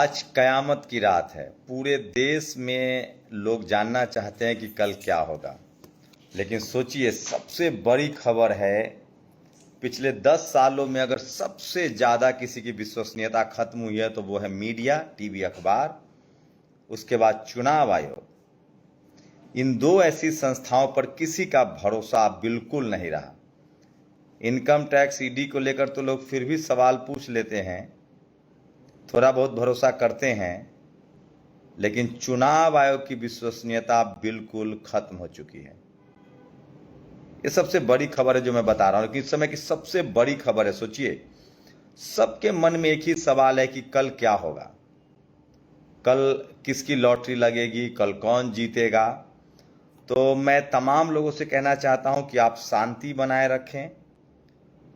आज कयामत की रात है। पूरे देश में लोग जानना चाहते हैं कि कल क्या होगा। लेकिन सोचिए, सबसे बड़ी खबर है, पिछले 10 सालों में अगर सबसे ज़्यादा किसी की विश्वसनीयता खत्म हुई है तो वो है मीडिया, टीवी, अखबार, उसके बाद चुनाव आयोग। इन दो ऐसी संस्थाओं पर किसी का भरोसा बिल्कुल नहीं रहा। इनकम टैक्स, ईडी को लेकर तो लोग फिर भी सवाल पूछ लेते हैं, थोड़ा बहुत भरोसा करते हैं, लेकिन चुनाव आयोग की विश्वसनीयता बिल्कुल खत्म हो चुकी है। ये सबसे बड़ी खबर है जो मैं बता रहा हूं, लेकिन इस समय की सबसे बड़ी खबर है। सोचिए, सबके मन में एक ही सवाल है कि कल क्या होगा, कल किसकी लॉटरी लगेगी, कल कौन जीतेगा। तो मैं तमाम लोगों से कहना चाहता हूं कि आप शांति बनाए रखें।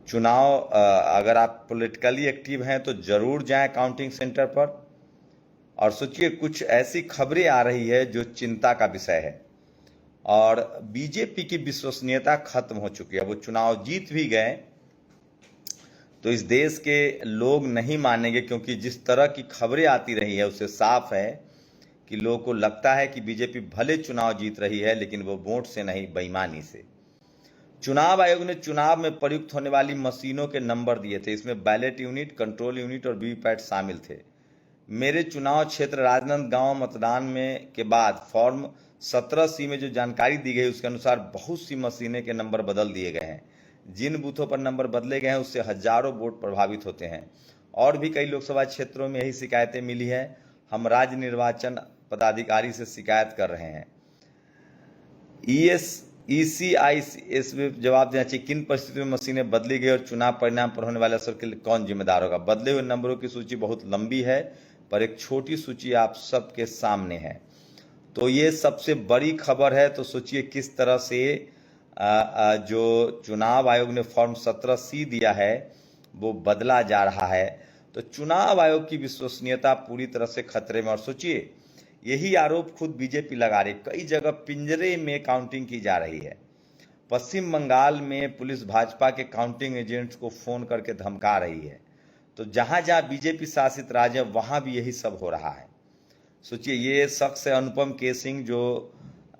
चुनाव अगर आप पॉलिटिकली एक्टिव हैं तो जरूर जाएं काउंटिंग सेंटर पर। और सोचिए, कुछ ऐसी खबरें आ रही है जो चिंता का विषय है। और बीजेपी की विश्वसनीयता खत्म हो चुकी है। वो चुनाव जीत भी गए तो इस देश के लोग नहीं मानेंगे, क्योंकि जिस तरह की खबरें आती रही है उससे साफ है कि लोगों को लगता है कि बीजेपी भले चुनाव जीत रही है लेकिन वो वोट से नहीं, बेईमानी से। चुनाव आयोग ने चुनाव में प्रयुक्त होने वाली मशीनों के नंबर दिए थे। इसमें बैलेट यूनिट, कंट्रोल यूनिट और वीवीपैट शामिल थे। मेरे चुनाव क्षेत्र राजनांदगांव मतदान में के बाद फॉर्म 17C में जो जानकारी दी गई उसके अनुसार बहुत सी मशीनें के नंबर बदल दिए गए हैं। जिन बूथों पर नंबर बदले गए हैं उससे हजारों वोट प्रभावित होते हैं। और भी कई लोकसभा क्षेत्रों में यही शिकायतें मिली हैं। हम राज्य निर्वाचन पदाधिकारी से शिकायत कर रहे हैं। ECIS में जवाब देना चाहिए, किन परिस्थितियों में मशीनें बदली गई और चुनाव परिणाम पर होने वाले असर के लिए कौन जिम्मेदार होगा। बदले हुए नंबरों की सूची बहुत लंबी है, पर एक छोटी सूची आप सबके सामने है। तो ये सबसे बड़ी खबर है। तो सोचिए किस तरह से जो चुनाव आयोग ने फॉर्म 17C दिया है वो बदला जा रहा है। तो चुनाव आयोग की विश्वसनीयता पूरी तरह से खतरे में। और सोचिए, यही आरोप खुद बीजेपी लगा रही। कई जगह पिंजरे में काउंटिंग की जा रही है। पश्चिम बंगाल में पुलिस भाजपा के काउंटिंग एजेंट्स को फोन करके धमका रही है। तो जहां जहां बीजेपी शासित राज्य है वहां भी यही सब हो रहा है। सोचिए, ये शख्स है अनुपम के सिंह, जो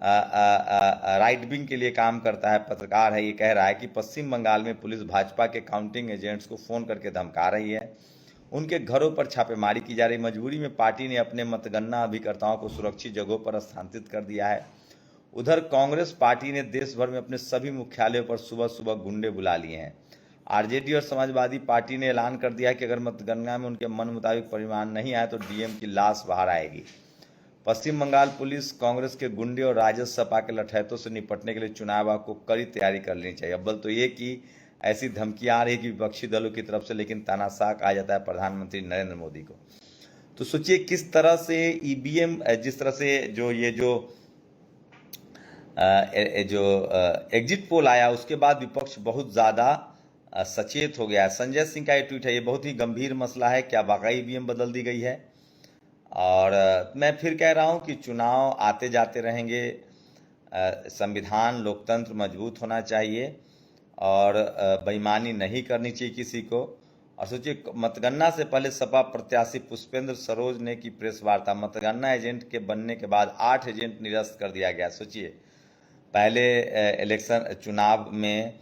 राइट विंग के लिए काम करता है, पत्रकार है। ये कह रहा है कि पश्चिम बंगाल में पुलिस भाजपा के काउंटिंग एजेंट्स को फोन करके धमका रही है, उनके घरों पर छापेमारी की जा रही। मजबूरी में पार्टी ने अपने मतगणना अभिकर्ताओं को सुरक्षित जगहों पर स्थानांतरित कर दिया है। उधर कांग्रेस पार्टी ने देश भर में अपने सभी मुख्यालयों पर सुबह सुबह गुंडे बुला लिए हैं। आरजेडी और समाजवादी पार्टी ने ऐलान कर दिया है कि अगर मतगणना में उनके मन मुताबिक परिणाम नहीं आए तो डीएम की लाश बाहर आएगी। पश्चिम बंगाल पुलिस कांग्रेस के गुंडे और राजद सपा के लठैतों से निपटने के लिए चुनाव आयोग को कड़ी तैयारी कर लेनी चाहिए। अव्वल तो ये कि ऐसी धमकियां आ रही कि विपक्षी दलों की तरफ से, लेकिन तानाशाह कहा जाता है प्रधानमंत्री नरेंद्र मोदी को। तो सोचिए किस तरह से ईवीएम, जिस तरह से जो एग्जिट पोल आया उसके बाद विपक्ष बहुत ज़्यादा सचेत हो गया है। संजय सिंह का ये ट्वीट है, ये बहुत ही गंभीर मसला है, क्या वाकई ईवीएम बदल दी गई है। और मैं फिर कह रहा हूं कि चुनाव आते जाते रहेंगे। संविधान, लोकतंत्र मजबूत होना चाहिए और बेईमानी नहीं करनी चाहिए किसी को। और सोचिए, मतगणना से पहले सपा प्रत्याशी पुष्पेंद्र सरोज ने की प्रेस वार्ता। मतगणना एजेंट के बनने के बाद 8 एजेंट निरस्त कर दिया गया। सोचिए, पहले इलेक्शन चुनाव में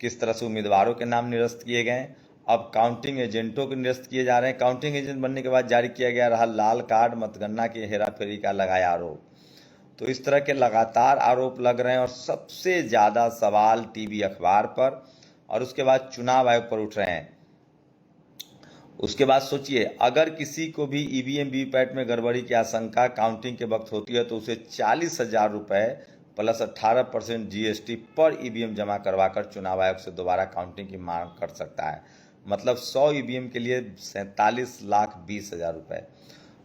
किस तरह से उम्मीदवारों के नाम निरस्त किए गए, अब काउंटिंग एजेंटों को निरस्त किए जा रहे हैं। काउंटिंग एजेंट बनने के बाद जारी किया गया रहा लाल कार्ड, मतगणना की हेराफेरी का लगाया आरोप। तो इस तरह के लगातार आरोप लग रहे हैं और सबसे ज़्यादा सवाल टीवी, अखबार पर और उसके बाद चुनाव आयोग पर उठ रहे हैं। उसके बाद सोचिए, अगर किसी को भी ईवीएम वीवीपैट में गड़बड़ी की आशंका काउंटिंग के वक्त होती है तो उसे 40,000 रुपये प्लस 18% GST पर ईवीएम जमा करवाकर चुनाव आयोग से दोबारा काउंटिंग की मांग कर सकता है। मतलब 100 ईवीएम के लिए 47,20,000 रुपये।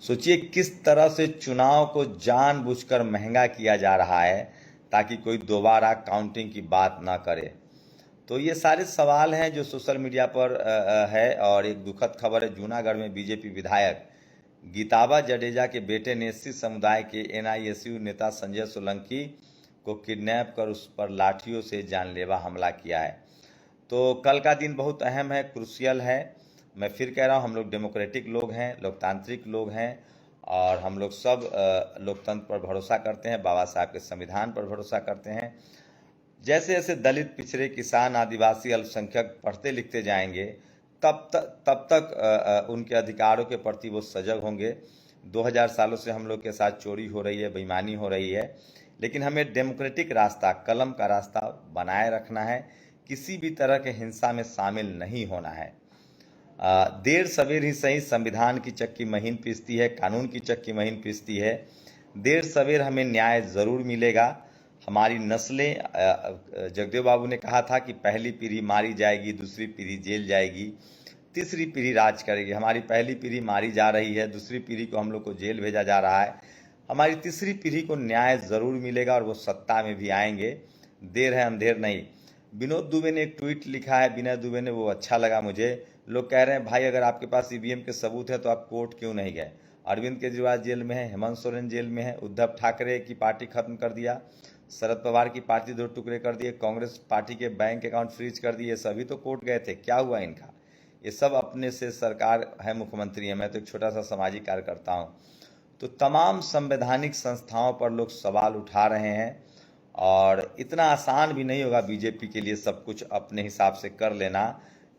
सोचिए किस तरह से चुनाव को जानबूझकर महंगा किया जा रहा है ताकि कोई दोबारा काउंटिंग की बात ना करे। तो ये सारे सवाल हैं जो सोशल मीडिया पर है। और एक दुखद खबर है, जूनागढ़ में बीजेपी विधायक गीताबा जडेजा के बेटे ने एससी समुदाय के NISU नेता संजय सोलंकी को किडनैप कर उस पर लाठियों से जानलेवा हमला किया है। तो कल का दिन बहुत अहम है, क्रूशियल है। मैं फिर कह रहा हूँ, हम लोग डेमोक्रेटिक लोग हैं, लोकतांत्रिक लोग हैं, और हम लोग सब लोकतंत्र पर भरोसा करते हैं, बाबा साहब के संविधान पर भरोसा करते हैं। जैसे जैसे दलित, पिछड़े, किसान, आदिवासी, अल्पसंख्यक पढ़ते लिखते जाएंगे, तब तक उनके अधिकारों के प्रति वो सजग होंगे। 2000 सालों से हम लोग के साथ चोरी हो रही है, बेईमानी हो रही है, लेकिन हमें डेमोक्रेटिक रास्ता, कलम का रास्ता बनाए रखना है। किसी भी तरह के हिंसा में शामिल नहीं होना है। देर सवेर ही सही, संविधान की चक्की महीन पीसती है, कानून की चक्की महीन पीसती है। देर सवेर हमें न्याय ज़रूर मिलेगा। हमारी नस्लें, जगदेव बाबू ने कहा था कि पहली पीढ़ी मारी जाएगी, दूसरी पीढ़ी जेल जाएगी, तीसरी पीढ़ी राज करेगी। हमारी पहली पीढ़ी मारी जा रही है, दूसरी पीढ़ी को हम लोग को जेल भेजा जा रहा है। हमारी तीसरी पीढ़ी को न्याय ज़रूर मिलेगा और वो सत्ता में भी आएंगे। देर है अंधेर नहीं। विनोद दुबे ने एक ट्वीट लिखा है, विनय दुबे ने, वो अच्छा लगा मुझे। लोग कह रहे हैं, भाई अगर आपके पास ईवीएम के सबूत है तो आप कोर्ट क्यों नहीं गए? अरविंद केजरीवाल जेल में है, हेमंत सोरेन जेल में है, उद्धव ठाकरे की पार्टी खत्म कर दिया, शरद पवार की पार्टी 2 टुकड़े कर दिए, कांग्रेस पार्टी के बैंक अकाउंट फ्रीज कर दिए, सभी तो कोर्ट गए थे। क्या हुआ इनका? ये सब अपने से सरकार है, मुख्यमंत्री है, मैं तो एक छोटा सा सामाजिक कार्य करता हूँ। तो तमाम संवैधानिक संस्थाओं पर लोग सवाल उठा रहे हैं, और इतना आसान भी नहीं होगा बीजेपी के लिए सब कुछ अपने हिसाब से कर लेना,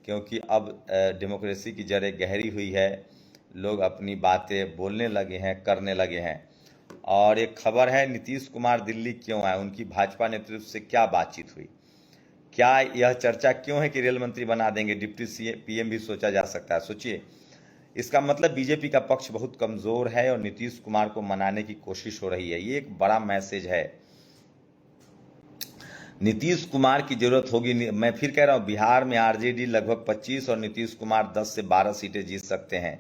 क्योंकि अब डेमोक्रेसी की जड़ें गहरी हुई है, लोग अपनी बातें बोलने लगे हैं, करने लगे हैं। और एक खबर है, नीतीश कुमार दिल्ली क्यों आए, उनकी भाजपा नेतृत्व से क्या बातचीत हुई, क्या यह चर्चा क्यों है कि रेल मंत्री बना देंगे, डिप्टी पीएम भी सोचा जा सकता है। सोचिए, इसका मतलब बीजेपी का पक्ष बहुत कमज़ोर है और नीतीश कुमार को मनाने की कोशिश हो रही है। ये एक बड़ा मैसेज है। नीतीश कुमार की जरूरत होगी। मैं फिर कह रहा हूँ, बिहार में आरजेडी लगभग 25 और नीतीश कुमार 10 से 12 सीटें जीत सकते हैं।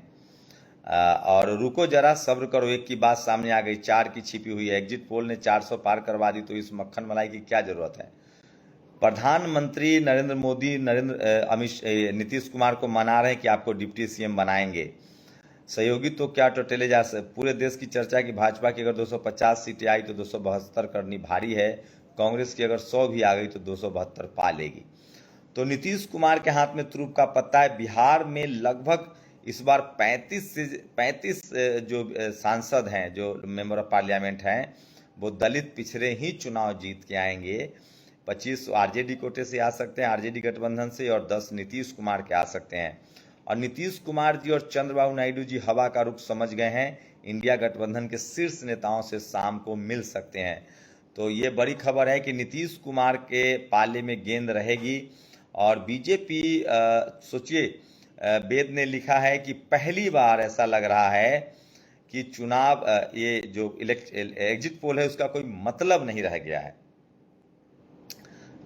और रुको जरा, सब्र करो, एक की बात सामने आ गई, 4 की छिपी हुई है। एग्जिट पोल ने 400 पार करवा दी, तो इस मक्खन मलाई की क्या जरूरत है? प्रधानमंत्री नरेंद्र मोदी नीतीश कुमार को मना रहे हैं कि आपको डिप्टी सीएम बनाएंगे। सहयोगी तो क्या टोटेले जा सकते। पूरे देश की चर्चा की भाजपा की अगर 250 सीटें आई तो 272 करनी भारी है। कांग्रेस की अगर 100 भी आ गई तो 272 पा लेगी। तो नीतीश कुमार के हाथ में तुरुप का पत्ता है। बिहार में लगभग इस बार 35 जो सांसद हैं, जो मेंबर ऑफ पार्लियामेंट हैं, वो दलित पिछड़े ही चुनाव जीत के आएंगे। 25 आरजेडी कोटे से आ सकते हैं, आरजेडी गठबंधन से, और 10 नीतीश कुमार के आ सकते हैं। और नीतीश कुमार जी और चंद्रबाबू नायडू जी हवा का रुख समझ गए हैं, इंडिया गठबंधन के शीर्ष नेताओं से शाम को मिल सकते हैं। तो ये बड़ी खबर है कि नीतीश कुमार के पाले में गेंद रहेगी। और बीजेपी, सोचिए, वेद ने लिखा है कि पहली बार ऐसा लग रहा है कि चुनाव, ये जो एग्जिट पोल है उसका कोई मतलब नहीं रह गया है।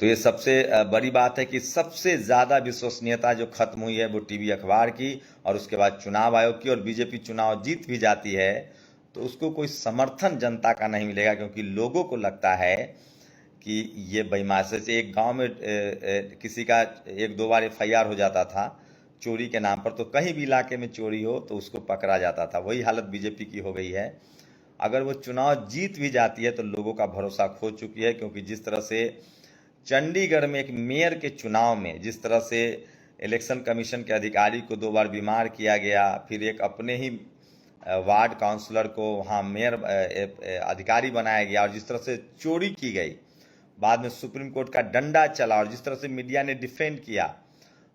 तो ये सबसे बड़ी बात है कि सबसे ज़्यादा विश्वसनीयता जो खत्म हुई है वो टीवी अखबार की और उसके बाद चुनाव आयोग की। और बीजेपी चुनाव जीत भी जाती है तो उसको कोई समर्थन जनता का नहीं मिलेगा, क्योंकि लोगों को लगता है कि ये बेईमानी से। एक गांव में किसी का 1-2 बार FIR हो जाता था चोरी के नाम पर, तो कहीं भी इलाके में चोरी हो तो उसको पकड़ा जाता था। वही हालत बीजेपी की हो गई है। अगर वो चुनाव जीत भी जाती है तो लोगों का भरोसा खो चुकी है, क्योंकि जिस तरह से चंडीगढ़ में एक मेयर के चुनाव में जिस तरह से इलेक्शन कमीशन के अधिकारी को 2 बार बीमार किया गया, फिर एक अपने ही वार्ड काउंसलर को वहाँ मेयर अधिकारी बनाया गया, और जिस तरह से चोरी की गई, बाद में सुप्रीम कोर्ट का डंडा चला, और जिस तरह से मीडिया ने डिफेंड किया,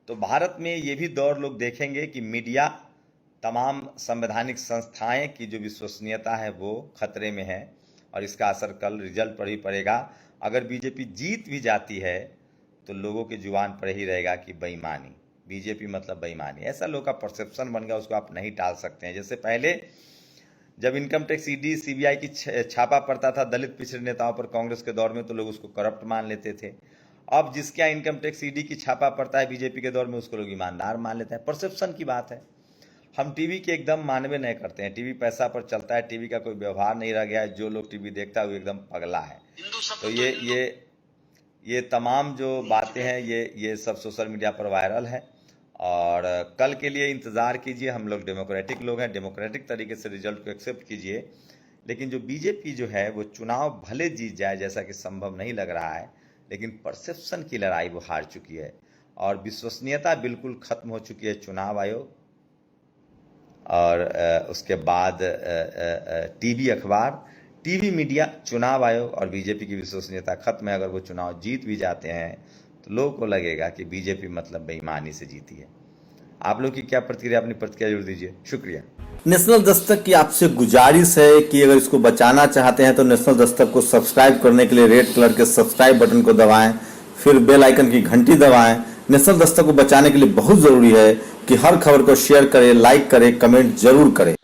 तो भारत में ये भी दौर लोग देखेंगे कि मीडिया, तमाम संवैधानिक संस्थाएं की जो विश्वसनीयता है वो खतरे में है, और इसका असर कल रिजल्ट पर ही पड़ेगा। अगर बीजेपी जीत भी जाती है तो लोगों के जुबान पर ही रहेगा कि बेईमानी, बीजेपी मतलब बेईमानी। ऐसा लोगों का परसेप्शन बन गया, उसको आप नहीं टाल सकते हैं। जैसे पहले जब इनकम टैक्स ईडी सीबीआई की छापा पड़ता था दलित पिछड़े नेताओं पर कांग्रेस के दौर में, तो लोग उसको करप्ट मान लेते थे। अब जिसके यहाँ इनकम टैक्स ईडी की छापा पड़ता है बीजेपी के दौर में, उसको लोग ईमानदार मान लेते हैं। परसेप्शन की बात है। हम टीवी के एकदम मानवे नहीं करते हैं। टीवी पैसा पर चलता है, टीवी का कोई व्यवहार नहीं रह गया है। जो लोग टीवी देखता है वो एकदम पगला है। तो ये तमाम जो बातें हैं ये सब सोशल मीडिया पर वायरल है। और कल के लिए इंतज़ार कीजिए। हम लोग डेमोक्रेटिक लोग हैं, डेमोक्रेटिक तरीके से रिजल्ट को एक्सेप्ट कीजिए। लेकिन जो बीजेपी जो है वो चुनाव भले जीत जाए, जैसा कि संभव नहीं लग रहा है, लेकिन परसेप्शन की लड़ाई वो हार चुकी है। और विश्वसनीयता बिल्कुल खत्म हो चुकी है चुनाव आयोग और उसके बाद टीवी अखबार, टीवी मीडिया, चुनाव आयोग और बीजेपी की विश्वसनीयता खत्म है। अगर वो चुनाव जीत भी जाते हैं तो लोगों को लगेगा कि बीजेपी मतलब बेईमानी से जीती है। आप लोग की क्या प्रतिक्रिया, अपनी प्रतिक्रिया जरूर दीजिए। शुक्रिया। नेशनल दस्तक की आपसे गुजारिश है कि अगर इसको बचाना चाहते हैं तो नेशनल दस्तक को सब्सक्राइब करने के लिए रेड कलर के सब्सक्राइब बटन को दबाएं, फिर बेल आइकन की घंटी दबाएं। नेशनल दस्तक को बचाने के लिए बहुत जरूरी है कि हर खबर को शेयर करें, लाइक करें, कमेंट जरूर करें।